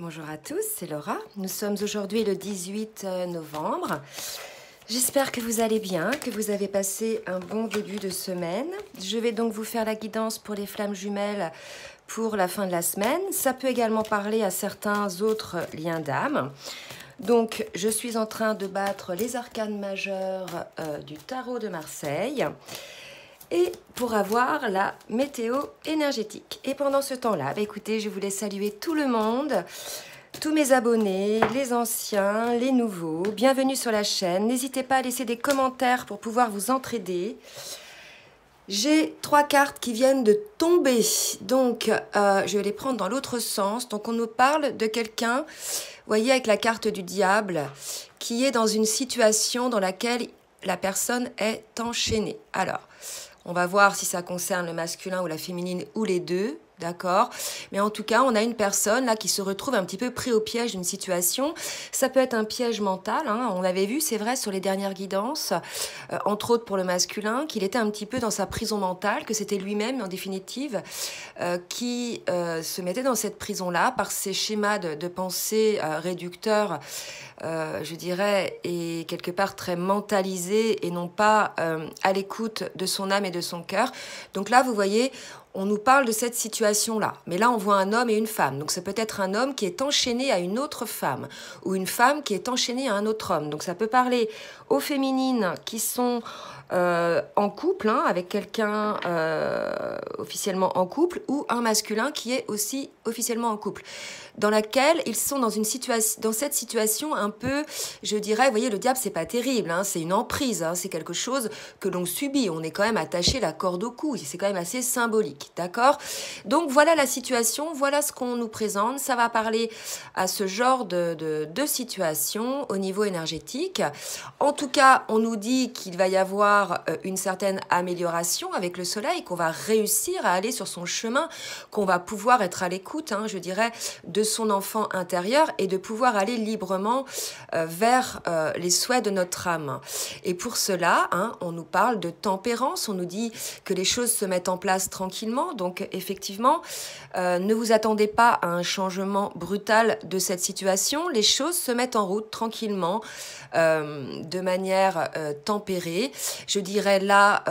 Bonjour à tous, c'est Laura. Nous sommes aujourd'hui le 18 novembre. J'espère que vous allez bien, que vous avez passé un bon début de semaine. Je vais donc vous faire la guidance pour les flammes jumelles pour la fin de la semaine. Ça peut également parler à certains autres liens d'âme. Donc, je suis en train de battre les arcanes majeures du tarot de Marseille et pour avoir la météo énergétique. Et pendant ce temps-là, écoutez, je voulais saluer tout le monde, tous mes abonnés, les anciens, les nouveaux. Bienvenue sur la chaîne. N'hésitez pas à laisser des commentaires pour pouvoir vous entraider. J'ai 3 cartes qui viennent de tomber, donc je vais les prendre dans l'autre sens. Donc on nous parle de quelqu'un, vous voyez avec la carte du diable, qui est dans une situation dans laquelle la personne est enchaînée. Alors, on va voir si ça concerne le masculin ou la féminine ou les deux, d'accord? Mais en tout cas, on a une personne là qui se retrouve un petit peu pris au piège d'une situation. Ça peut être un piège mental, hein. On l'avait vu, c'est vrai, sur les dernières guidances, entre autres pour le masculin, qu'il était un petit peu dans sa prison mentale, que c'était lui-même, en définitive, qui se mettait dans cette prison-là par ces schémas de pensée réducteurs, je dirais, et quelque part très mentalisé et non pas à l'écoute de son âme et de son cœur. Donc là, vous voyez, on nous parle de cette situation-là. Mais là, on voit un homme et une femme. Donc ça peut être un homme qui est enchaîné à une autre femme ou une femme qui est enchaînée à un autre homme. Donc ça peut parler aux féminines qui sont en couple, hein, avec quelqu'un officiellement en couple, ou un masculin qui est aussi officiellement en couple, dans laquelle ils sont dans cette situation un peu, je dirais, vous voyez, le diable, c'est pas terrible, hein, c'est une emprise, hein, c'est quelque chose que l'on subit, on est quand même attaché la corde au cou, c'est quand même assez symbolique, d'accord? Donc voilà la situation, voilà ce qu'on nous présente, ça va parler à ce genre de situation au niveau énergétique. En tout cas, on nous dit qu'il va y avoir une certaine amélioration avec le soleil, qu'on va réussir à aller sur son chemin, qu'on va pouvoir être à l'écoute, hein, je dirais, de son enfant intérieur et de pouvoir aller librement vers les souhaits de notre âme. Et pour cela, hein, on nous parle de tempérance, on nous dit que les choses se mettent en place tranquillement. Donc effectivement, ne vous attendez pas à un changement brutal de cette situation. Les choses se mettent en route tranquillement, de manière tempérée. Je dirais là,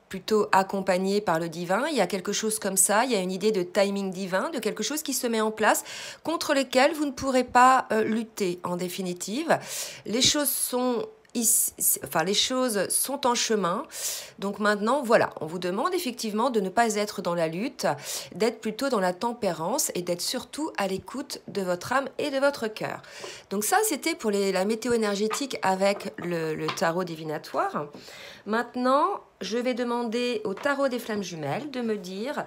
plutôt accompagné par le divin. Il y a quelque chose comme ça, il y a une idée de timing divin, de quelque chose qui se met en place, contre lequel vous ne pourrez pas lutter en définitive. Les choses sont les choses sont en chemin. Donc maintenant, voilà, on vous demande effectivement de ne pas être dans la lutte, d'être plutôt dans la tempérance et d'être surtout à l'écoute de votre âme et de votre cœur. Donc ça, c'était pour la météo énergétique avec le tarot divinatoire. Maintenant, je vais demander au tarot des flammes jumelles de me dire,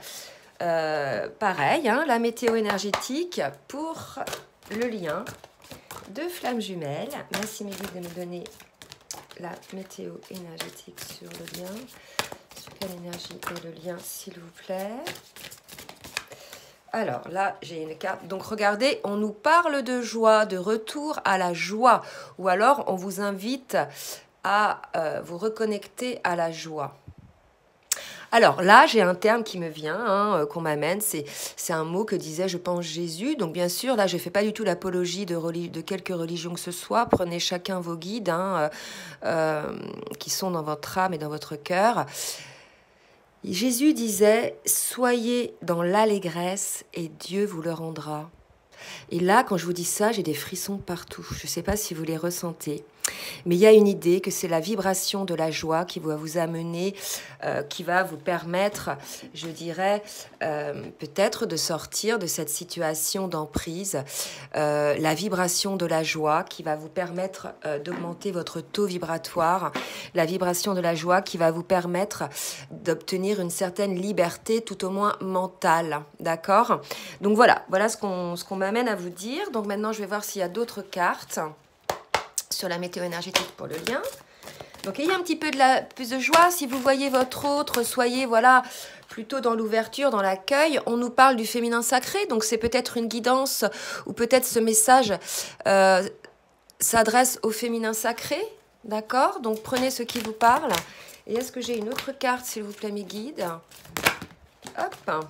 pareil, hein, la météo énergétique pour le lien de flammes jumelles. Merci mes guides de me donner la météo énergétique sur le lien. Sur quelle énergie est le lien, s'il vous plaît? Alors là, j'ai une carte. Donc regardez, on nous parle de joie, de retour à la joie. Ou alors, on vous invite à vous reconnecter à la joie. Alors là, j'ai un terme qui me vient, hein, qu'on m'amène, c'est un mot que disait, je pense, Jésus. Donc bien sûr, là, je ne fais pas du tout l'apologie de quelque religion que ce soit. Prenez chacun vos guides, hein, qui sont dans votre âme et dans votre cœur. Jésus disait, soyez dans l'allégresse et Dieu vous le rendra. Et là, quand je vous dis ça, j'ai des frissons partout. Je ne sais pas si vous les ressentez. Mais il y a une idée que c'est la vibration de la joie qui va vous amener, qui va vous permettre, je dirais, peut-être de sortir de cette situation d'emprise. La vibration de la joie qui va vous permettre d'augmenter votre taux vibratoire. La vibration de la joie qui va vous permettre d'obtenir une certaine liberté, tout au moins mentale. D'accord? Donc voilà ce qu'on m'amène à vous dire. Donc maintenant, je vais voir s'il y a d'autres cartes sur la météo énergétique pour le lien. Donc ayez un petit peu plus de joie. Si vous voyez votre autre, soyez voilà plutôt dans l'ouverture, dans l'accueil. On nous parle du féminin sacré, donc c'est peut-être une guidance ou peut-être ce message s'adresse au féminin sacré, d'accord? Donc prenez ce qui vous parle. Et est-ce que j'ai une autre carte, s'il vous plaît, mes guides? Hop.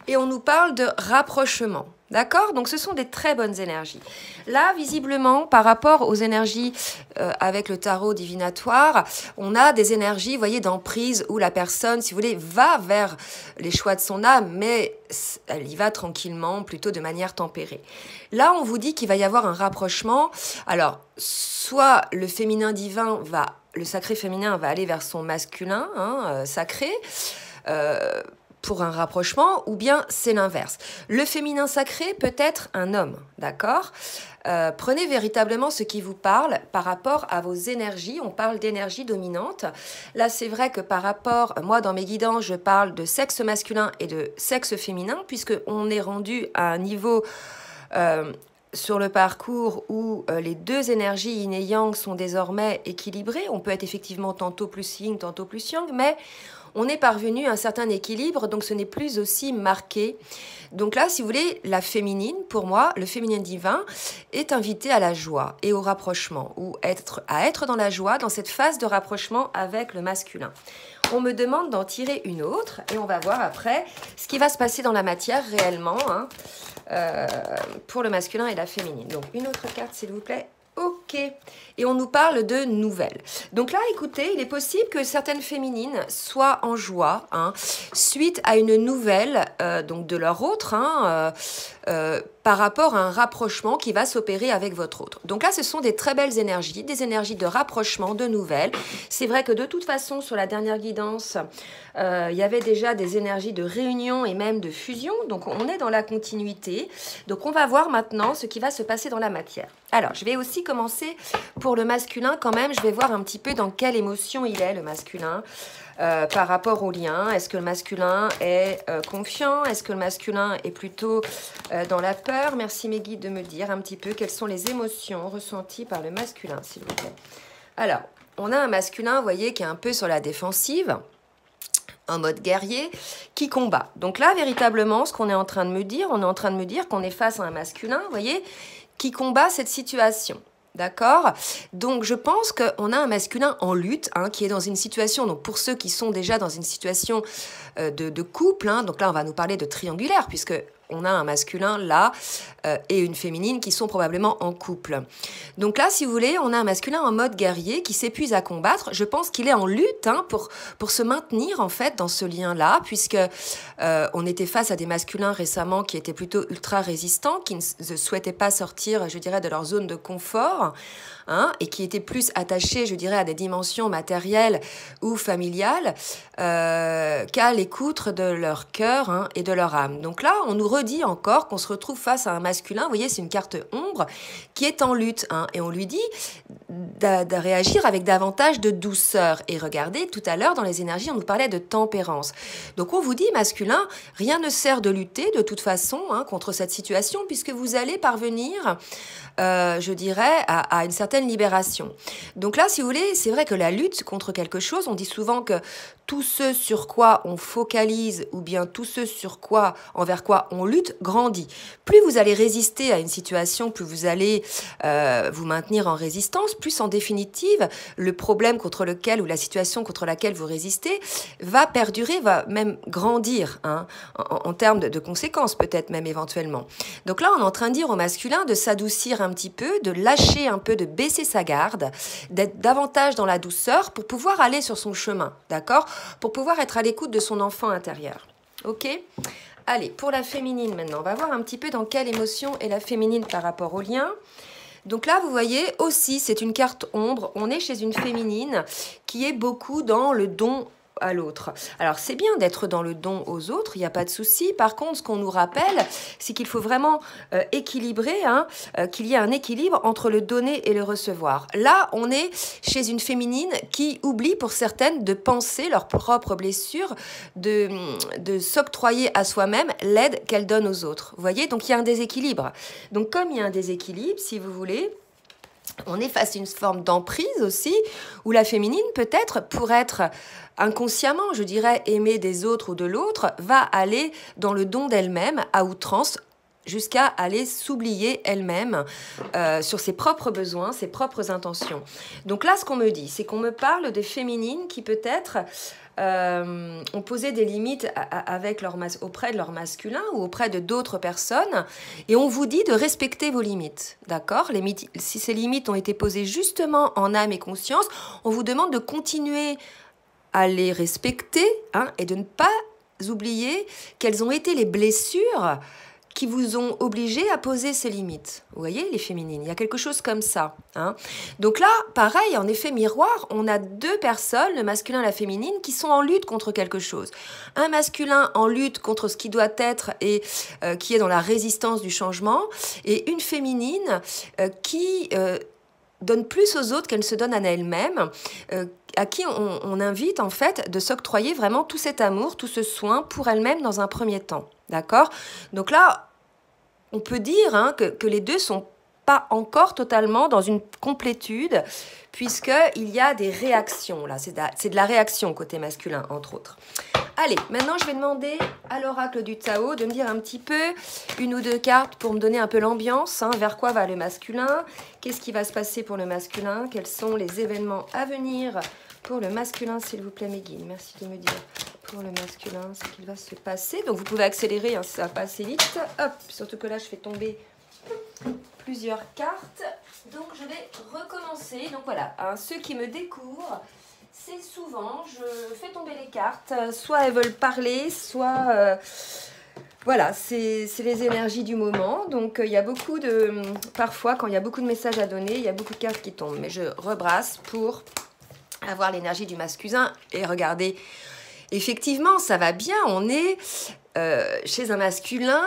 et on nous parle de rapprochement. D'accord? Donc, ce sont des très bonnes énergies. Là, visiblement, par rapport aux énergies avec le tarot divinatoire, on a des énergies, vous voyez, d'emprise où la personne, si vous voulez, va vers les choix de son âme, mais elle y va tranquillement, plutôt de manière tempérée. Là, on vous dit qu'il va y avoir un rapprochement. Alors, soit le féminin divin le sacré féminin va aller vers son masculin sacré, pour un rapprochement, ou bien c'est l'inverse. Le féminin sacré peut être un homme, d'accord? Prenez véritablement ce qui vous parle par rapport à vos énergies. On parle d'énergie dominante. Là, c'est vrai que par rapport, moi, dans mes guidances, je parle de sexe masculin et de sexe féminin, puisqu'on est rendu à un niveau sur le parcours où les deux énergies yin et yang sont désormais équilibrées. On peut être effectivement tantôt plus yin, tantôt plus yang, mais on est parvenu à un certain équilibre, donc ce n'est plus aussi marqué. Donc là, si vous voulez, la féminine, pour moi, le féminin divin est invité à la joie et au rapprochement, ou à être dans la joie, dans cette phase de rapprochement avec le masculin. On me demande d'en tirer une autre, et on va voir après ce qui va se passer dans la matière réellement, pour le masculin et la féminine. Donc, une autre carte, s'il vous plaît. Ok. Et on nous parle de nouvelles. Donc là, écoutez, il est possible que certaines féminines soient en joie suite à une nouvelle donc de leur autre par rapport à un rapprochement qui va s'opérer avec votre autre. Donc là, ce sont des très belles énergies, des énergies de rapprochement, de nouvelles. C'est vrai que de toute façon, sur la dernière guidance, il y avait déjà des énergies de réunion et même de fusion. Donc on est dans la continuité. Donc on va voir maintenant ce qui va se passer dans la matière. Alors, je vais aussi commencer pour le masculin quand même. Je vais voir un petit peu dans quelle émotion il est, le masculin, par rapport au lien. Est-ce que le masculin est confiant? Est-ce que le masculin est plutôt dans la peur? Merci mes guides de me dire un petit peu quelles sont les émotions ressenties par le masculin, s'il vous plaît. Alors, on a un masculin, vous voyez, qui est un peu sur la défensive, en mode guerrier, qui combat. Donc là, véritablement, ce qu'on est en train de me dire, on est en train de me dire qu'on est face à un masculin, vous voyez, qui combat cette situation. D'accord? Donc, je pense qu'on a un masculin en lutte, qui est dans une situation, donc pour ceux qui sont déjà dans une situation de couple, donc là, on va nous parler de triangulaire, puisque on a un masculin là et une féminine qui sont probablement en couple. Donc là, si vous voulez, on a un masculin en mode guerrier qui s'épuise à combattre. Je pense qu'il est en lutte pour se maintenir en fait dans ce lien-là, puisque on était face à des masculins récemment qui étaient plutôt ultra résistants, qui ne souhaitaient pas sortir, je dirais, de leur zone de confort, et qui étaient plus attachés, je dirais, à des dimensions matérielles ou familiales qu'à l'écoute de leur cœur et de leur âme. Donc là, on nous redit encore qu'on se retrouve face à un masculin, vous voyez, c'est une carte ombre, qui est en lutte, et on lui dit de réagir avec davantage de douceur. Et regardez, tout à l'heure, dans les énergies, on nous parlait de tempérance. Donc on vous dit, masculin, rien ne sert de lutter de toute façon contre cette situation, puisque vous allez parvenir, je dirais, à une certaine libération. Donc là, si vous voulez, c'est vrai que la lutte contre quelque chose, on dit souvent que tout ce sur quoi on focalise ou bien tout ce envers quoi on lutte grandit. Plus vous allez résister à une situation, plus vous allez vous maintenir en résistance, plus en définitive, le problème contre lequel ou la situation contre laquelle vous résistez va perdurer, va même grandir en termes de conséquences peut-être même éventuellement. Donc là, on est en train de dire au masculin de s'adoucir un petit peu, de lâcher un peu, de baisser sa garde, d'être davantage dans la douceur pour pouvoir aller sur son chemin, d'accord? Pour pouvoir être à l'écoute de son enfant intérieur. Ok? Allez, pour la féminine maintenant, on va voir un petit peu dans quelle émotion est la féminine par rapport au lien. Donc là, vous voyez, aussi, c'est une carte ombre. On est chez une féminine qui est beaucoup dans le don à l'autre. Alors, c'est bien d'être dans le don aux autres, il n'y a pas de souci. Par contre, ce qu'on nous rappelle, c'est qu'il faut vraiment équilibrer, qu'il y ait un équilibre entre le donner et le recevoir. Là, on est chez une féminine qui oublie pour certaines de penser leurs propres blessures, de s'octroyer à soi-même l'aide qu'elle donne aux autres. Vous voyez? Donc, il y a un déséquilibre. Donc, comme il y a un déséquilibre, si vous voulez, on est face à une forme d'emprise aussi, où la féminine, peut-être, pour être inconsciemment, je dirais, aimée des autres ou de l'autre, va aller dans le don d'elle-même à outrance, jusqu'à aller s'oublier elle-même sur ses propres besoins, ses propres intentions. Donc là, ce qu'on me dit, c'est qu'on me parle des féminines qui peut-être ont posé des limites auprès de leur masculin ou auprès de d'autres personnes, et on vous dit de respecter vos limites, d'accord? Si ces limites ont été posées justement en âme et conscience, on vous demande de continuer à les respecter, hein, et de ne pas oublier quelles ont été les blessures qui vous ont obligé à poser ces limites. Vous voyez, les féminines, il y a quelque chose comme ça. Hein. Donc là, pareil, en effet miroir, on a deux personnes, le masculin et la féminine, qui sont en lutte contre quelque chose. Un masculin en lutte contre ce qui doit être et qui est dans la résistance du changement, et une féminine qui donne plus aux autres qu'elle se donne à elle-même, à qui on invite en fait de s'octroyer vraiment tout cet amour, tout ce soin pour elle-même dans un premier temps. D'accord? Donc là, on peut dire hein, que les deux sont pas encore totalement dans une complétude, puisqu'il y a des réactions. Là, c'est de la réaction côté masculin, entre autres. Allez, maintenant, je vais demander à l'oracle du Tao de me dire un petit peu, une ou deux cartes pour me donner un peu l'ambiance. Hein, vers quoi va le masculin? Qu'est-ce qui va se passer pour le masculin? Quels sont les événements à venir pour le masculin, s'il vous plaît, mes guides? Merci de me dire pour le masculin ce qu'il va se passer. Donc, vous pouvez accélérer, hein, ça va pas assez vite. Hop, surtout que là, je fais tomber plusieurs cartes. Donc, je vais recommencer. Donc, voilà, hein, ceux qui me découvrent, c'est souvent, je fais tomber les cartes. Soit elles veulent parler, soit... voilà, c'est les énergies du moment. Donc, il y a beaucoup de... Parfois, quand il y a beaucoup de messages à donner, il y a beaucoup de cartes qui tombent. Mais je rebrasse pour avoir l'énergie du masculin. Et regardez, effectivement, ça va bien. On est chez un masculin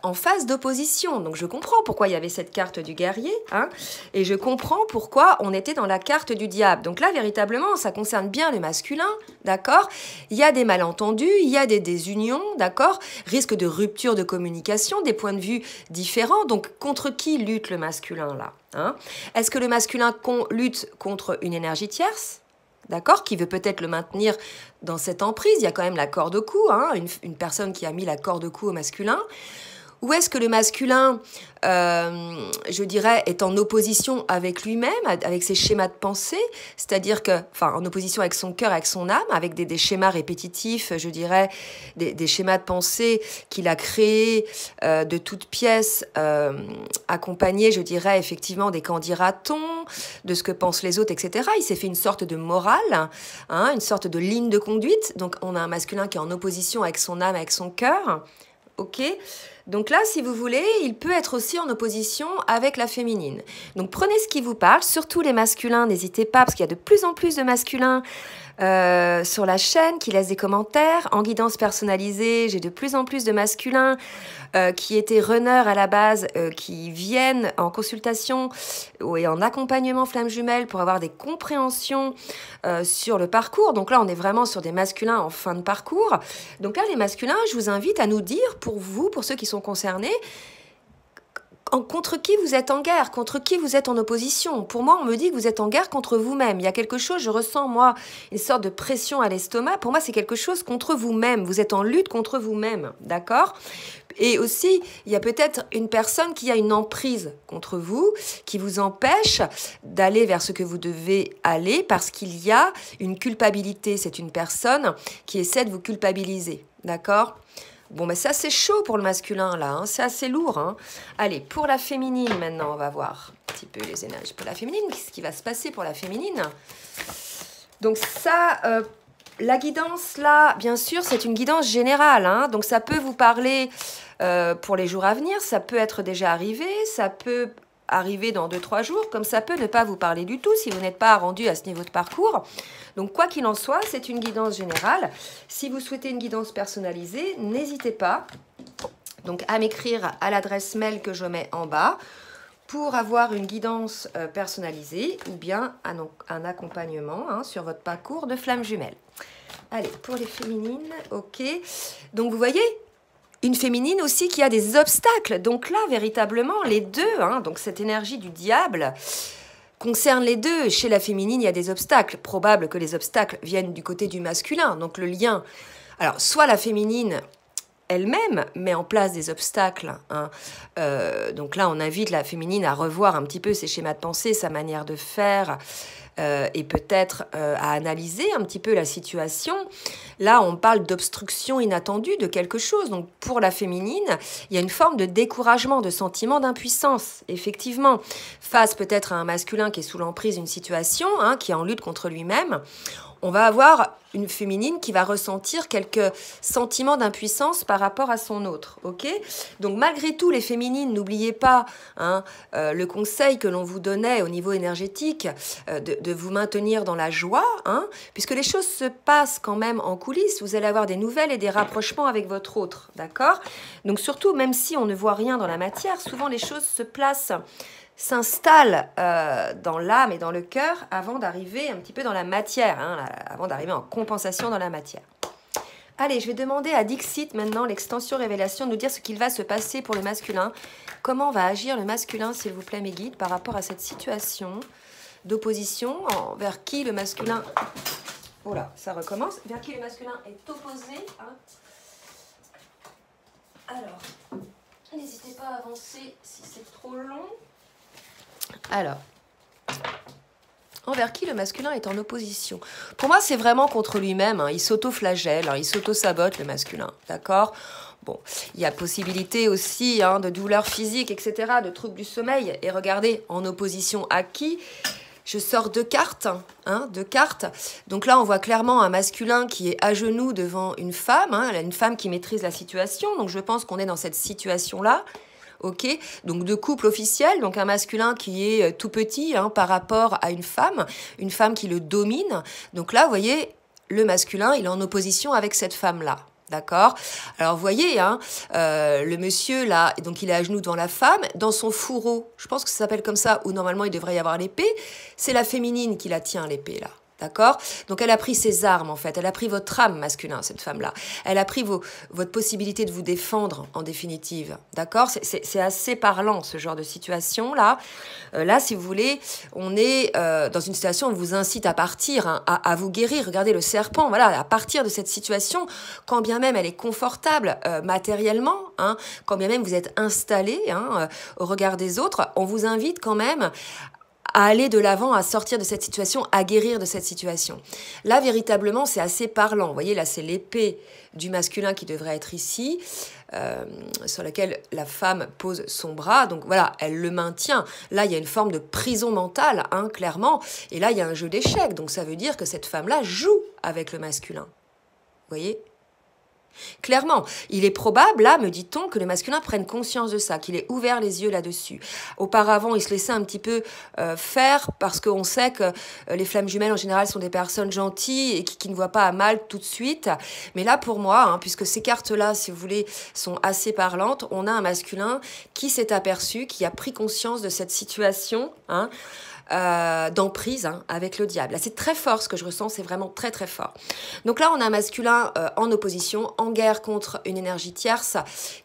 en phase d'opposition. Donc, je comprends pourquoi il y avait cette carte du guerrier. Hein, et je comprends pourquoi on était dans la carte du diable. Donc là, véritablement, ça concerne bien le masculin. D'accord? Il y a des malentendus, il y a des désunions. D'accord? Risque de rupture de communication, des points de vue différents. Donc, contre qui lutte le masculin là? Hein? Est-ce que le masculin lutte contre une énergie tierce? D'accord, qui veut peut-être le maintenir dans cette emprise? Il y a quand même la corde au cou, hein, une personne qui a mis la corde au cou au masculin. Ou est-ce que le masculin, je dirais, est en opposition avec lui-même, avec ses schémas de pensée, c'est-à-dire que, enfin, en opposition avec son cœur, avec son âme, avec des schémas répétitifs, je dirais, des schémas de pensée qu'il a créés de toutes pièces, accompagnés, je dirais, effectivement, des qu'en dira-t-on, de ce que pensent les autres, etc. Il s'est fait une sorte de morale, hein, une sorte de ligne de conduite. Donc, on a un masculin qui est en opposition avec son âme, avec son cœur. Ok? Donc là, si vous voulez, il peut être aussi en opposition avec la féminine. Donc prenez ce qui vous parle, surtout les masculins, n'hésitez pas, parce qu'il y a de plus en plus de masculins sur la chaîne qui laissent des commentaires. En guidance personnalisée, j'ai de plus en plus de masculins qui étaient runners à la base, qui viennent en consultation et en accompagnement flamme jumelle pour avoir des compréhensions sur le parcours. Donc là, on est vraiment sur des masculins en fin de parcours. Donc là, les masculins, je vous invite à nous dire, pour vous, pour ceux qui sont concernés, contre qui vous êtes en guerre, contre qui vous êtes en opposition. Pour moi, on me dit que vous êtes en guerre contre vous-même. Il y a quelque chose, je ressens, moi, une sorte de pression à l'estomac. Pour moi, c'est quelque chose contre vous-même. Vous êtes en lutte contre vous-même, d'accord? Et aussi, il y a peut-être une personne qui a une emprise contre vous, qui vous empêche d'aller vers ce que vous devez aller parce qu'il y a une culpabilité. C'est une personne qui essaie de vous culpabiliser, d'accord? Bon, mais c'est assez chaud pour le masculin, là. Hein. C'est assez lourd. Hein. Allez, pour la féminine, maintenant, on va voir un petit peu les énergies. Pour la féminine, qu'est-ce qui va se passer pour la féminine? Donc ça, la guidance, là, bien sûr, c'est une guidance générale. Hein. Donc ça peut vous parler pour les jours à venir. Ça peut être déjà arrivé. Ça peut arriver dans 2-3 jours, comme ça peut ne pas vous parler du tout si vous n'êtes pas rendu à ce niveau de parcours. Donc, quoi qu'il en soit, c'est une guidance générale. Si vous souhaitez une guidance personnalisée, n'hésitez pas donc, à m'écrire à l'adresse mail que je mets en bas pour avoir une guidance personnalisée ou bien un accompagnement hein, sur votre parcours de flamme jumelle. Allez, pour les féminines, ok. Donc, vous voyez, une féminine aussi qui a des obstacles. Donc là, véritablement, les deux, hein, donc cette énergie du diable concerne les deux. Chez la féminine, il y a des obstacles. Probable que les obstacles viennent du côté du masculin. Donc le lien... Alors, soit la féminine elle-même met en place des obstacles. Hein. Donc là, on invite la féminine à revoir un petit peu ses schémas de pensée, sa manière de faire, et peut-être à analyser un petit peu la situation. Là, on parle d'obstruction inattendue de quelque chose. Donc, pour la féminine, il y a une forme de découragement, de sentiment d'impuissance, effectivement, face peut-être à un masculin qui est sous l'emprise d'une situation, hein, qui est en lutte contre lui-même. On va avoir une féminine qui va ressentir quelques sentiments d'impuissance par rapport à son autre, ok? Donc malgré tout, les féminines, n'oubliez pas hein, le conseil que l'on vous donnait au niveau énergétique, de vous maintenir dans la joie, hein, puisque les choses se passent quand même en coulisses, vous allez avoir des nouvelles et des rapprochements avec votre autre, d'accord? Donc surtout, même si on ne voit rien dans la matière, souvent les choses se placent, s'installe dans l'âme et dans le cœur avant d'arriver un petit peu dans la matière, hein, avant d'arriver en compensation dans la matière. Allez, je vais demander à Dixit maintenant, l'extension révélation, de nous dire ce qu'il va se passer pour le masculin. Comment va agir le masculin, s'il vous plaît, mes guides, par rapport à cette situation d'opposition vers qui le masculin... Oh là, ça recommence. Vers qui le masculin est opposé. Hein. Alors, n'hésitez pas à avancer si c'est trop long. Alors, envers qui le masculin est en opposition? Pour moi, c'est vraiment contre lui-même. Hein. Il s'auto-flagelle, hein. Il s'auto-sabote, le masculin. D'accord? Bon, il y a possibilité aussi hein, de douleurs physiques, etc., de troubles du sommeil. Et regardez, en opposition à qui? Je sors deux cartes, hein, deux cartes. Donc là, on voit clairement un masculin qui est à genoux devant une femme. Hein, une femme qui maîtrise la situation. Donc je pense qu'on est dans cette situation-là. Ok, donc de couple officiel, donc un masculin qui est tout petit hein, par rapport à une femme qui le domine. Donc là, vous voyez, le masculin, il est en opposition avec cette femme-là. D'accord? Alors, vous voyez, hein, le monsieur, là, donc il est à genoux devant la femme, dans son fourreau, je pense que ça s'appelle comme ça, où normalement il devrait y avoir l'épée, c'est la féminine qui la tient, l'épée, là. D'accord? Donc, elle a pris ses armes, en fait. Elle a pris votre âme masculin, cette femme-là. Elle a pris votre possibilité de vous défendre, en définitive. D'accord? C'est assez parlant, ce genre de situation-là. Là, si vous voulez, on est dans une situation où on vous incite à partir, hein, à vous guérir. Regardez le serpent, voilà, à partir de cette situation, quand bien même elle est confortable matériellement, hein, quand bien même vous êtes installé hein, au regard des autres, on vous invite quand même à aller de l'avant, à sortir de cette situation, à guérir de cette situation. Là, véritablement, c'est assez parlant. Vous voyez, là, c'est l'épée du masculin qui devrait être ici, sur laquelle la femme pose son bras. Donc voilà, elle le maintient. Là, il y a une forme de prison mentale, hein, clairement. Et là, il y a un jeu d'échecs. Donc ça veut dire que cette femme-là joue avec le masculin. Vous voyez ? Clairement, il est probable, là, me dit-on, que le masculin prenne conscience de ça, qu'il ait ouvert les yeux là-dessus. Auparavant, il se laissait un petit peu faire parce qu'on sait que les flammes jumelles, en général, sont des personnes gentilles et qui ne voient pas à mal tout de suite. Mais là, pour moi, hein, puisque ces cartes-là, si vous voulez, sont assez parlantes, on a un masculin qui s'est aperçu, qui a pris conscience de cette situation, hein, d'emprise hein, avec le diable. Là, c'est très fort ce que je ressens, c'est vraiment très très fort. Donc là, on a un masculin en opposition, en guerre contre une énergie tierce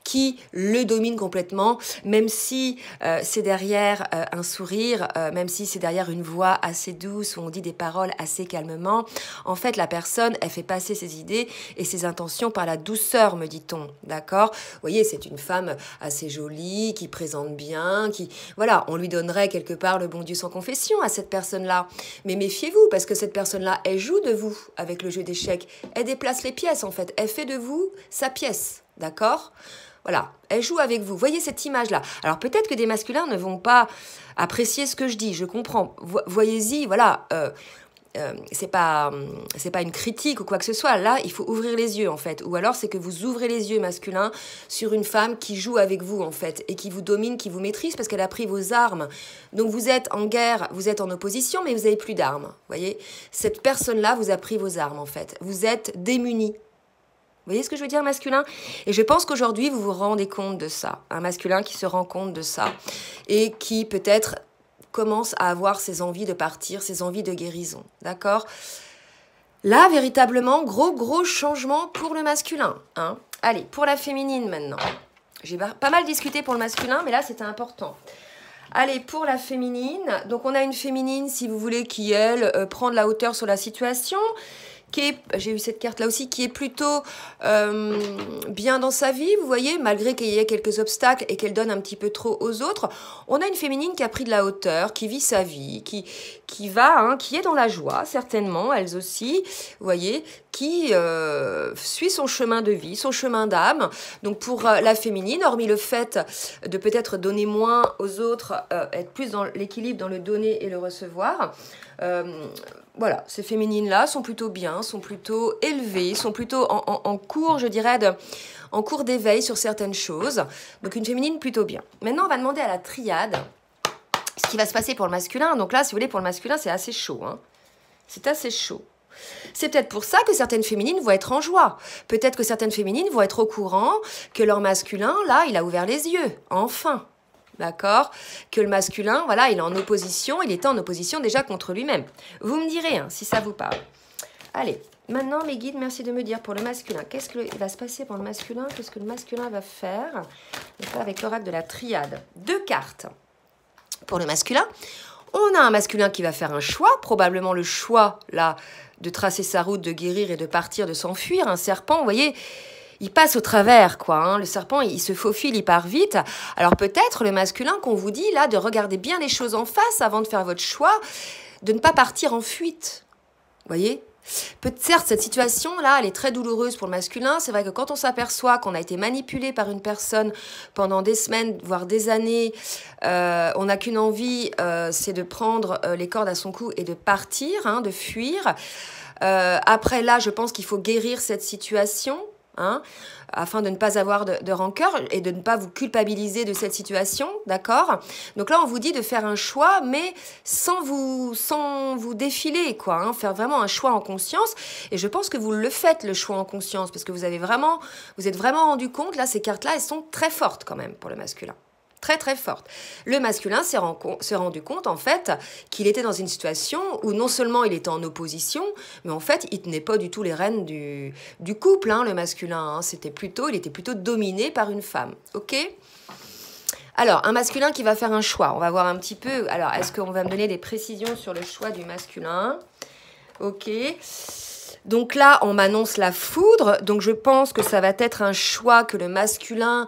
qui le domine complètement, même si c'est derrière un sourire, même si c'est derrière une voix assez douce où on dit des paroles assez calmement. En fait, la personne, elle fait passer ses idées et ses intentions par la douceur, me dit-on. D'accord? Vous voyez, c'est une femme assez jolie, qui présente bien, qui... Voilà, on lui donnerait quelque part le bon Dieu sans confession à cette personne-là. Mais méfiez-vous, parce que cette personne-là, elle joue de vous avec le jeu d'échecs. Elle déplace les pièces, en fait. Elle fait de vous sa pièce. D'accord ? Voilà, elle joue avec vous. Voyez cette image-là. Alors peut-être que des masculins ne vont pas apprécier ce que je dis, je comprends. Voyez-y, voilà... c'est pas une critique ou quoi que ce soit. Là, il faut ouvrir les yeux, en fait. Ou alors, c'est que vous ouvrez les yeux masculins sur une femme qui joue avec vous, en fait, et qui vous domine, qui vous maîtrise parce qu'elle a pris vos armes. Donc, vous êtes en guerre, vous êtes en opposition, mais vous n'avez plus d'armes. Vous voyez ? Cette personne-là vous a pris vos armes, en fait. Vous êtes démunis. Vous voyez ce que je veux dire, masculin? Et je pense qu'aujourd'hui, vous vous rendez compte de ça. Un masculin qui se rend compte de ça et qui, peut-être, commence à avoir ses envies de partir, ses envies de guérison, d'accord? Là, véritablement, gros changement pour le masculin. Hein. Allez, pour la féminine maintenant. J'ai pas mal discuté pour le masculin, mais là, c'était important. Allez, pour la féminine. Donc, on a une féminine, si vous voulez, qui, elle, prend de la hauteur sur la situation, j'ai eu cette carte là aussi, qui est plutôt bien dans sa vie, vous voyez, malgré qu'il y ait quelques obstacles et qu'elle donne un petit peu trop aux autres. On a une féminine qui a pris de la hauteur, qui vit sa vie, qui va, hein, qui est dans la joie, certainement, elles aussi, vous voyez, qui suit son chemin de vie, son chemin d'âme. Donc pour la féminine, hormis le fait de peut-être donner moins aux autres, être plus dans l'équilibre, dans le donner et le recevoir, voilà, ces féminines-là sont plutôt bien, sont plutôt élevées, sont plutôt en cours, je dirais, en cours d'éveil sur certaines choses. Donc une féminine plutôt bien. Maintenant, on va demander à la triade ce qui va se passer pour le masculin. Donc là, si vous voulez, pour le masculin, c'est assez chaud, hein. C'est assez chaud. C'est peut-être pour ça que certaines féminines vont être en joie. Peut-être que certaines féminines vont être au courant que leur masculin, là, il a ouvert les yeux, enfin. D'accord? Que le masculin, voilà, il est en opposition, il était en opposition déjà contre lui-même. Vous me direz, hein, si ça vous parle. Allez, maintenant, mes guides, merci de me dire pour le masculin. Qu'est-ce qu'il va se passer pour le masculin? Qu'est-ce que le masculin va faire? Donc là, avec l'oracle de la triade. 2 cartes. Pour le masculin, on a un masculin qui va faire un choix, probablement le choix, là, de tracer sa route, de guérir et de partir, de s'enfuir. Un serpent, vous voyez, il passe au travers, quoi. Hein. Le serpent, il se faufile, il part vite. Alors peut-être le masculin qu'on vous dit, là, de regarder bien les choses en face avant de faire votre choix, de ne pas partir en fuite. Vous voyez? Certes, cette situation-là, elle est très douloureuse pour le masculin. C'est vrai que quand on s'aperçoit qu'on a été manipulé par une personne pendant des semaines, voire des années, on n'a qu'une envie, c'est de prendre les cordes à son cou et de partir, hein, de fuir. Après, là, je pense qu'il faut guérir cette situation. Hein, afin de ne pas avoir de rancœur et de ne pas vous culpabiliser de cette situation, d'accord? Donc là, on vous dit de faire un choix, mais sans vous défiler, quoi, hein, faire vraiment un choix en conscience. Et je pense que vous le faites, le choix en conscience, parce que vous êtes vraiment rendu compte, là, ces cartes-là, elles sont très fortes quand même pour le masculin. Très, très forte. Le masculin s'est rendu compte, en fait, qu'il était dans une situation où non seulement il était en opposition, mais en fait, il tenait pas du tout les rênes du couple, hein, le masculin. Hein. Il était plutôt dominé par une femme. OK ? Alors, un masculin qui va faire un choix. On va voir un petit peu. Alors, est-ce qu'on va me donner des précisions sur le choix du masculin ? OK. Donc là, on m'annonce la foudre. Donc, je pense que ça va être un choix que le masculin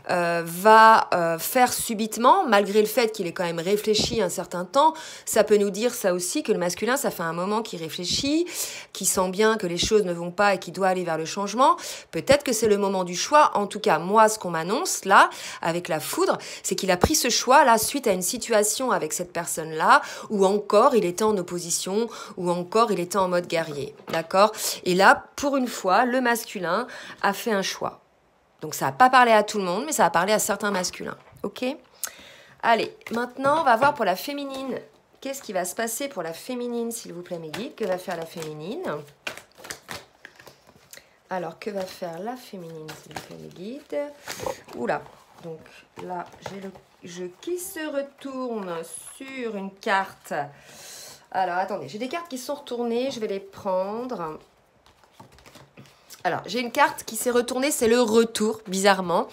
va faire subitement, malgré le fait qu'il ait quand même réfléchi un certain temps. Ça peut nous dire ça aussi, que le masculin, ça fait un moment qu'il réfléchit, qu'il sent bien que les choses ne vont pas et qu'il doit aller vers le changement. Peut-être que c'est le moment du choix. En tout cas, moi, ce qu'on m'annonce là, avec la foudre, c'est qu'il a pris ce choix là suite à une situation avec cette personne-là, où encore il était en opposition, ou encore il était en mode guerrier. D'accord ? Et là, pour une fois, le masculin a fait un choix. Donc, ça n'a pas parlé à tout le monde, mais ça a parlé à certains masculins. OK ? Allez, maintenant, on va voir pour la féminine. Qu'est-ce qui va se passer pour la féminine, s'il vous plaît, mes guides? Que va faire la féminine? Alors, que va faire la féminine, s'il vous plaît, mes guides? Oula, donc là, j'ai le jeu qui se retourne sur une carte. Alors, attendez, j'ai des cartes qui sont retournées, je vais les prendre. Alors, j'ai une carte qui s'est retournée, c'est le retour, bizarrement.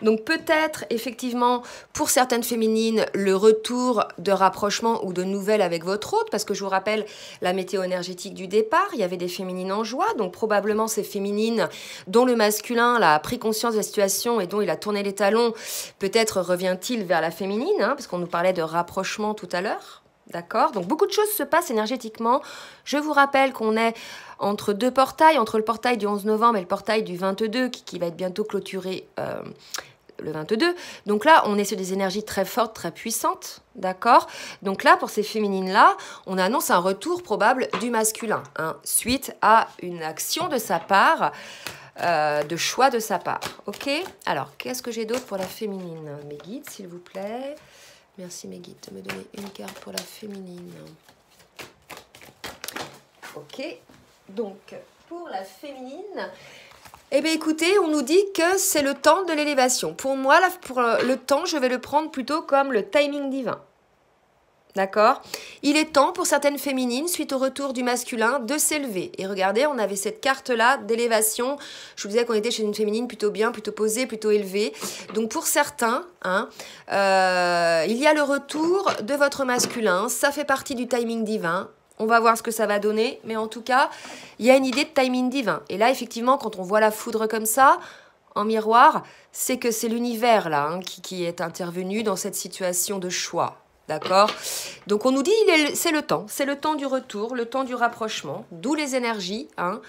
Donc, peut-être, effectivement, pour certaines féminines, le retour de rapprochement ou de nouvelles avec votre hôte, parce que je vous rappelle la météo énergétique du départ, il y avait des féminines en joie, donc probablement ces féminines dont le masculin là, a pris conscience de la situation et dont il a tourné les talons, peut-être revient-il vers la féminine, hein, parce qu'on nous parlait de rapprochement tout à l'heure. D'accord? Donc, beaucoup de choses se passent énergétiquement. Je vous rappelle qu'on est entre 2 portails, entre le portail du 11 novembre et le portail du 22, qui va être bientôt clôturé le 22. Donc là, on est sur des énergies très fortes, très puissantes. D'accord? Donc là, pour ces féminines-là, on annonce un retour probable du masculin, hein, suite à une action de sa part, de choix de sa part. OK? Alors, qu'est-ce que j'ai d'autre pour la féminine? Mes guides, s'il vous plaît. Merci mes guides de me donner une carte pour la féminine. Ok, donc pour la féminine, eh bien écoutez, on nous dit que c'est le temps de l'élévation. Pour moi, là, pour le temps, je vais le prendre plutôt comme le timing divin. D'accord? Il est temps pour certaines féminines, suite au retour du masculin, de s'élever. Et regardez, on avait cette carte-là d'élévation. Je vous disais qu'on était chez une féminine plutôt bien, plutôt posée, plutôt élevée. Donc pour certains, hein, il y a le retour de votre masculin. Ça fait partie du timing divin. On va voir ce que ça va donner. Mais en tout cas, il y a une idée de timing divin. Et là, effectivement, quand on voit la foudre comme ça, en miroir, c'est que c'est l'univers là hein, qui est intervenu dans cette situation de choix. D'accord? Donc on nous dit c'est le temps du retour, le temps du rapprochement, d'où les énergies hein,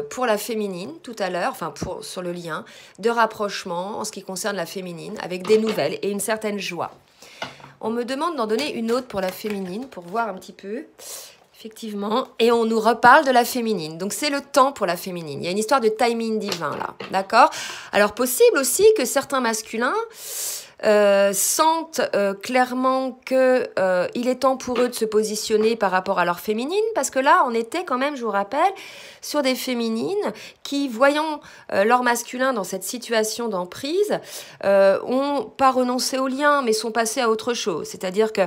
pour la féminine tout à l'heure, enfin sur le lien de rapprochement en ce qui concerne la féminine, avec des nouvelles et une certaine joie. On me demande d'en donner une autre pour la féminine, pour voir un petit peu, effectivement, et on nous reparle de la féminine. Donc c'est le temps pour la féminine. Il y a une histoire de timing divin là, d'accord? Alors possible aussi que certains masculins sentent clairement que il est temps pour eux de se positionner par rapport à leur féminine, parce que là on était quand même, je vous rappelle, sur des féminines qui, voyant leur masculin dans cette situation d'emprise, ont pas renoncé au lien, mais sont passées à autre chose. C'est-à-dire que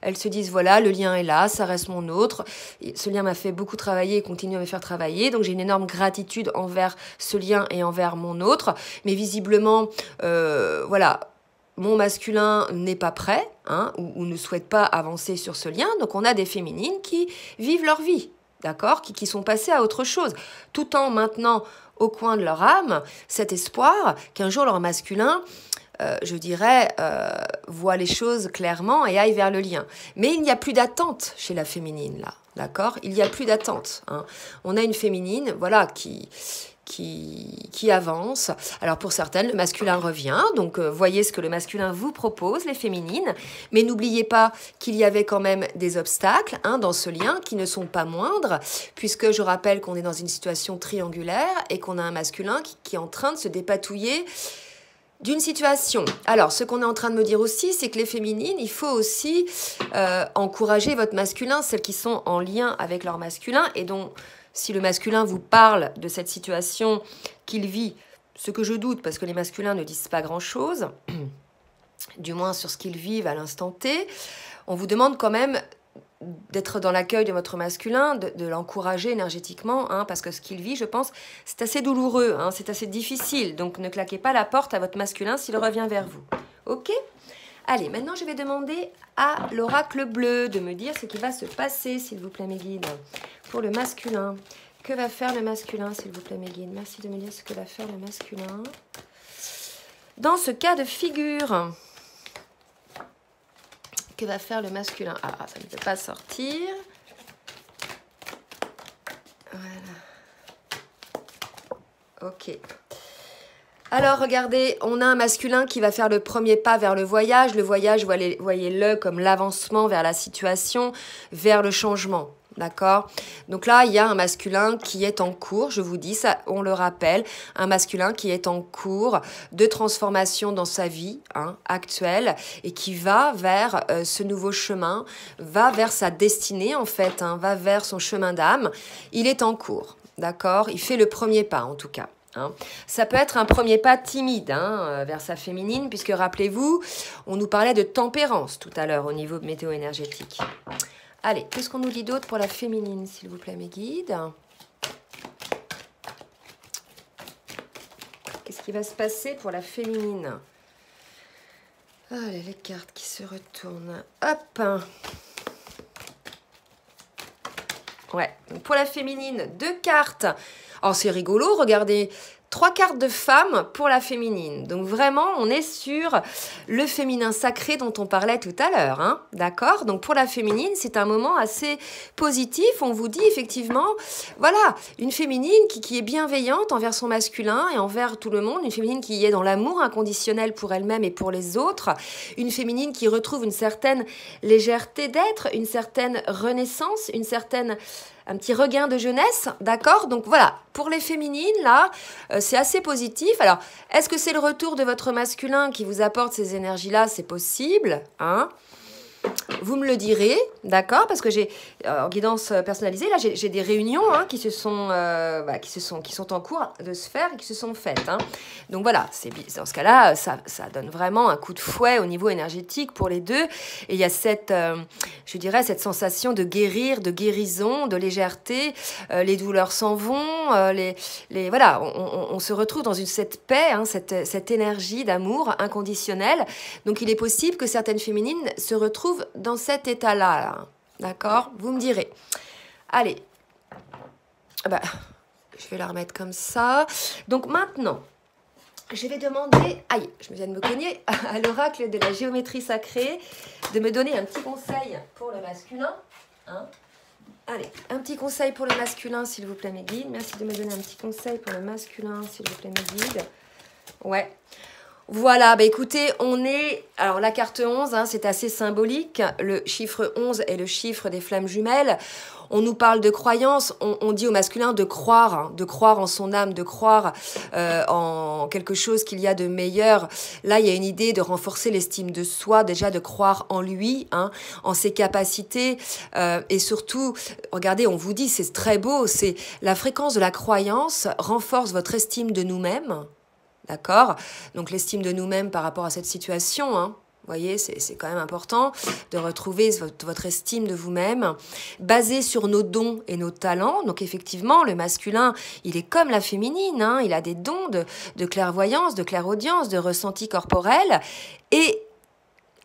elles se disent, voilà, le lien est là, ça reste mon autre. Ce lien m'a fait beaucoup travailler et continue à me faire travailler. Donc, j'ai une énorme gratitude envers ce lien et envers mon autre. Mais visiblement, voilà, mon masculin n'est pas prêt hein, ou ne souhaite pas avancer sur ce lien. Donc, on a des féminines qui vivent leur vie, d'accord, qui sont passées à autre chose, tout en maintenant au coin de leur âme cet espoir qu'un jour leur masculin, je dirais, voit les choses clairement et aille vers le lien. Mais il n'y a plus d'attente chez la féminine, là, d'accord? Il n'y a plus d'attente. Hein. On a une féminine, voilà, qui avance. Alors pour certaines, le masculin revient, donc voyez ce que le masculin vous propose, les féminines, mais n'oubliez pas qu'il y avait quand même des obstacles hein, dans ce lien qui ne sont pas moindres, puisque je rappelle qu'on est dans une situation triangulaire et qu'on a un masculin qui est en train de se dépatouiller d'une situation. Alors, ce qu'on est en train de me dire aussi, c'est que les féminines, il faut aussi encourager votre masculin, celles qui sont en lien avec leur masculin et dont si le masculin vous parle de cette situation qu'il vit, ce que je doute, parce que les masculins ne disent pas grand-chose, du moins sur ce qu'ils vivent à l'instant T, on vous demande quand même d'être dans l'accueil de votre masculin, de l'encourager énergétiquement, hein, parce que ce qu'il vit, je pense, c'est assez douloureux, hein, c'est assez difficile. Donc ne claquez pas la porte à votre masculin s'il revient vers vous. Ok ? Allez, maintenant je vais demander à l'oracle bleu de me dire ce qui va se passer, s'il vous plaît, mes guides, pour le masculin. Que va faire le masculin, s'il vous plaît, mes guides? Merci de me dire ce que va faire le masculin. Dans ce cas de figure, que va faire le masculin? Ah, ça ne peut pas sortir. Voilà. Ok. Alors, regardez, on a un masculin qui va faire le premier pas vers le voyage. Le voyage, voyez-le comme l'avancement vers la situation, vers le changement. D'accord? Donc là, il y a un masculin qui est en cours, je vous dis, ça, on le rappelle, un masculin qui est en cours de transformation dans sa vie hein, actuelle et qui va vers ce nouveau chemin, va vers sa destinée en fait, hein, va vers son chemin d'âme. Il est en cours, d'accord? Il fait le premier pas en tout cas. Hein. Ça peut être un premier pas timide hein, vers sa féminine, puisque rappelez-vous, on nous parlait de tempérance tout à l'heure au niveau météo-énergétique. Allez, qu'est-ce qu'on nous dit d'autre pour la féminine, s'il vous plaît, mes guides? Qu'est-ce qui va se passer pour la féminine? Allez, les cartes qui se retournent. Hop! Ouais, donc pour la féminine, 2 cartes. Oh, c'est rigolo, regardez. 3 cartes de femmes pour la féminine. Donc vraiment, on est sur le féminin sacré dont on parlait tout à l'heure. Hein, d'accord? Donc pour la féminine, c'est un moment assez positif. On vous dit effectivement, voilà, une féminine qui est bienveillante envers son masculin et envers tout le monde. Une féminine qui est dans l'amour inconditionnel pour elle-même et pour les autres. Une féminine qui retrouve une certaine légèreté d'être, une certaine renaissance, un petit regain de jeunesse, d'accord? Donc voilà, pour les féminines, là, c'est assez positif. Alors, est-ce que c'est le retour de votre masculin qui vous apporte ces énergies-là? C'est possible, hein? Vous me le direz, d'accord? Parce que j'ai, en guidance personnalisée, là, j'ai des réunions hein, qui sont en cours de se faire et qui se sont faites. Hein. Donc voilà, dans ce cas-là, ça donne vraiment un coup de fouet au niveau énergétique pour les deux. Et il y a cette sensation de guérir, de guérison, de légèreté. Les douleurs s'en vont. Voilà, on se retrouve dans cette paix, hein, cette énergie d'amour inconditionnel. Donc il est possible que certaines féminines se retrouvent dans cet état-là. Là. D'accord? Vous me direz. Allez. Bah, je vais la remettre comme ça. Donc maintenant, je vais demander, aïe, je viens de me cogner, à l'oracle de la géométrie sacrée, de me donner un petit conseil pour le masculin. Hein? Allez, un petit conseil pour le masculin, s'il vous plaît, mes guides. Merci de me donner un petit conseil pour le masculin, s'il vous plaît, mes guides. Ouais. Voilà, bah écoutez, on est... Alors, la carte 11, hein, c'est assez symbolique. Le chiffre 11 est le chiffre des flammes jumelles. On nous parle de croyance, on dit au masculin de croire, hein, de croire en son âme, de croire en quelque chose qu'il y a de meilleur. Là, il y a une idée de renforcer l'estime de soi, déjà de croire en lui, hein, en ses capacités. Et surtout, regardez, on vous dit, c'est très beau, c'est la fréquence de la croyance renforce votre estime de nous-mêmes. D'accord? Donc l'estime de nous-mêmes par rapport à cette situation, hein. Vous voyez, c'est quand même important de retrouver votre estime de vous-même, basée sur nos dons et nos talents. Donc effectivement, le masculin, il est comme la féminine, hein, il a des dons de clairvoyance, de clairaudience, de ressenti corporel, et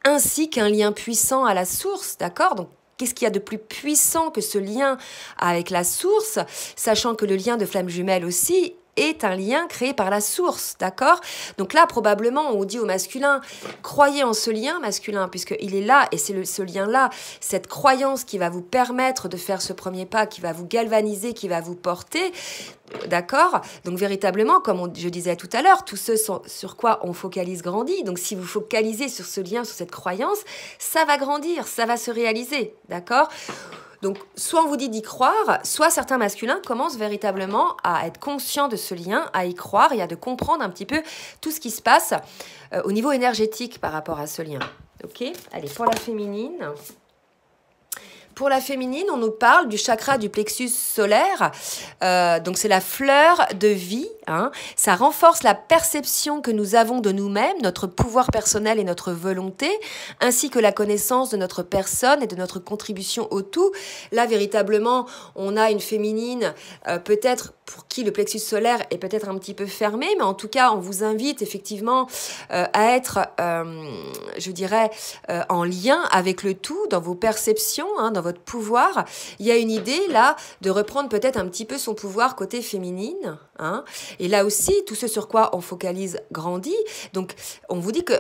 ainsi qu'un lien puissant à la source, d'accord? Donc qu'est-ce qu'il y a de plus puissant que ce lien avec la source, sachant que le lien de flamme jumelle aussi est un lien créé par la source, d'accord? Donc là, probablement, on dit au masculin, croyez en ce lien masculin, puisqu'il est là, et c'est ce lien-là, cette croyance qui va vous permettre de faire ce premier pas, qui va vous galvaniser, qui va vous porter, d'accord? Donc véritablement, comme je disais tout à l'heure, tout ce sur quoi on focalise grandit. Donc si vous focalisez sur ce lien, sur cette croyance, ça va grandir, ça va se réaliser, d'accord? Donc, soit on vous dit d'y croire, soit certains masculins commencent véritablement à être conscients de ce lien, à y croire et à de comprendre un petit peu tout ce qui se passe au niveau énergétique par rapport à ce lien. Ok? Allez, pour la féminine. Pour la féminine, on nous parle du chakra du plexus solaire. Donc, c'est la fleur de vie. Hein. Ça renforce la perception que nous avons de nous-mêmes, notre pouvoir personnel et notre volonté, ainsi que la connaissance de notre personne et de notre contribution au tout. Là, véritablement, on a une féminine, peut-être pour qui le plexus solaire est peut-être un petit peu fermé, mais en tout cas, on vous invite effectivement à être, je dirais, en lien avec le tout, dans vos perceptions, hein, dans votre pouvoir. Il y a une idée, là, de reprendre peut-être un petit peu son pouvoir côté féminine, hein. Et là aussi, tout ce sur quoi on focalise grandit. Donc, on vous dit que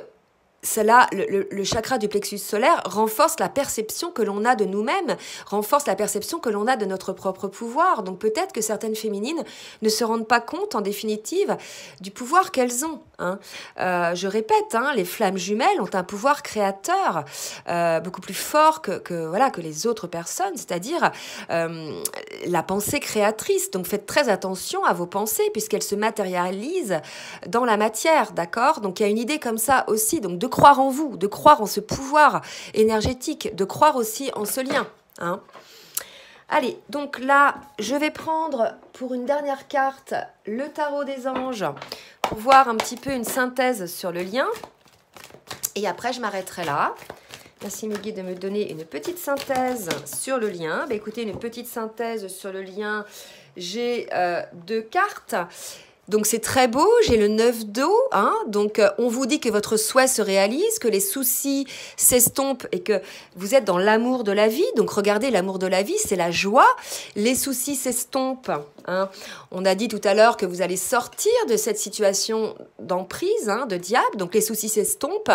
cela, le chakra du plexus solaire renforce la perception que l'on a de nous-mêmes, renforce la perception que l'on a de notre propre pouvoir. Donc peut-être que certaines féminines ne se rendent pas compte, en définitive, du pouvoir qu'elles ont. Hein. Je répète, hein, les flammes jumelles ont un pouvoir créateur beaucoup plus fort que les autres personnes, c'est-à-dire la pensée créatrice. Donc faites très attention à vos pensées puisqu'elles se matérialisent dans la matière, d'accord? Donc il y a une idée comme ça aussi, donc de croire en vous, de croire en ce pouvoir énergétique, de croire aussi en ce lien. Hein. Allez, donc là, je vais prendre pour une dernière carte le tarot des anges pour voir un petit peu une synthèse sur le lien. Et après, je m'arrêterai là. Merci mes guides de me donner une petite synthèse sur le lien. Bah, écoutez, une petite synthèse sur le lien. J'ai 2 cartes. Donc c'est très beau, j'ai le 9 d'eau, hein, donc on vous dit que votre souhait se réalise, que les soucis s'estompent et que vous êtes dans l'amour de la vie. Donc regardez, l'amour de la vie, c'est la joie, les soucis s'estompent. Hein. On a dit tout à l'heure que vous allez sortir de cette situation d'emprise, hein, de diable, donc les soucis s'estompent.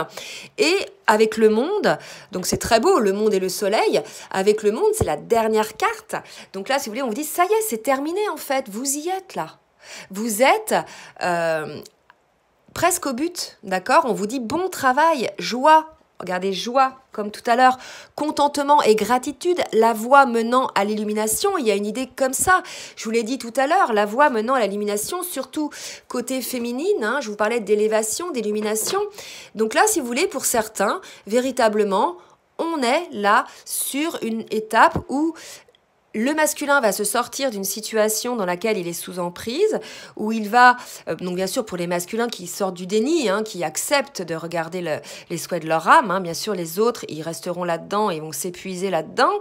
Et avec le monde, donc c'est très beau, le monde et le soleil, avec le monde, c'est la dernière carte. Donc là, si vous voulez, on vous dit, ça y est, c'est terminé en fait, vous y êtes là. Vous êtes presque au but, d'accord? On vous dit bon travail, joie. Regardez, joie, comme tout à l'heure, contentement et gratitude, la voie menant à l'illumination. Il y a une idée comme ça. Je vous l'ai dit tout à l'heure, la voie menant à l'illumination, surtout côté féminine. Hein, je vous parlais d'élévation, d'illumination. Donc là, si vous voulez, pour certains, véritablement, on est là sur une étape où Le masculin va se sortir d'une situation dans laquelle il est sous emprise, où il va, donc bien sûr pour les masculins qui sortent du déni, hein, qui acceptent de regarder les souhaits de leur âme, hein, bien sûr les autres, ils resteront là-dedans et vont s'épuiser là-dedans,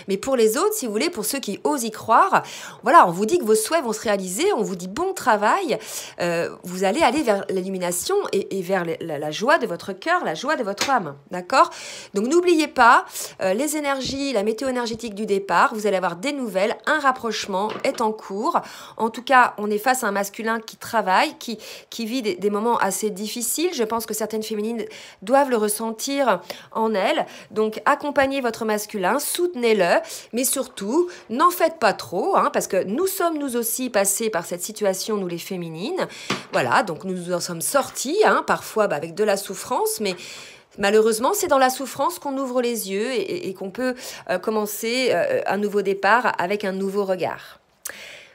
mais pour les autres, si vous voulez, pour ceux qui osent y croire, voilà, on vous dit que vos souhaits vont se réaliser, on vous dit bon travail, vous allez aller vers l'illumination et vers la joie de votre cœur, la joie de votre âme, d'accord? Donc n'oubliez pas, les énergies, la météo énergétique du départ, vous allez avoir des nouvelles, un rapprochement est en cours. En tout cas, on est face à un masculin qui travaille, qui vit des moments assez difficiles. Je pense que certaines féminines doivent le ressentir en elles. Donc, accompagnez votre masculin, soutenez-le, mais surtout, n'en faites pas trop, hein, parce que nous sommes nous aussi passés par cette situation, nous les féminines. Voilà, donc nous en sommes sortis, hein, parfois avec de la souffrance, mais malheureusement, c'est dans la souffrance qu'on ouvre les yeux et qu'on peut commencer un nouveau départ avec un nouveau regard.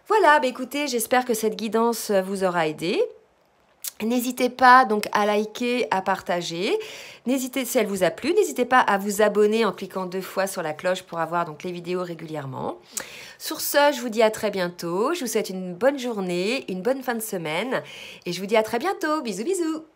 Voilà, écoutez, j'espère que cette guidance vous aura aidé. N'hésitez pas donc à liker, à partager. N'hésitez, si elle vous a plu, n'hésitez pas à vous abonner en cliquant 2 fois sur la cloche pour avoir donc les vidéos régulièrement. Sur ce, je vous dis à très bientôt. Je vous souhaite une bonne journée, une bonne fin de semaine et je vous dis à très bientôt. Bisous, bisous.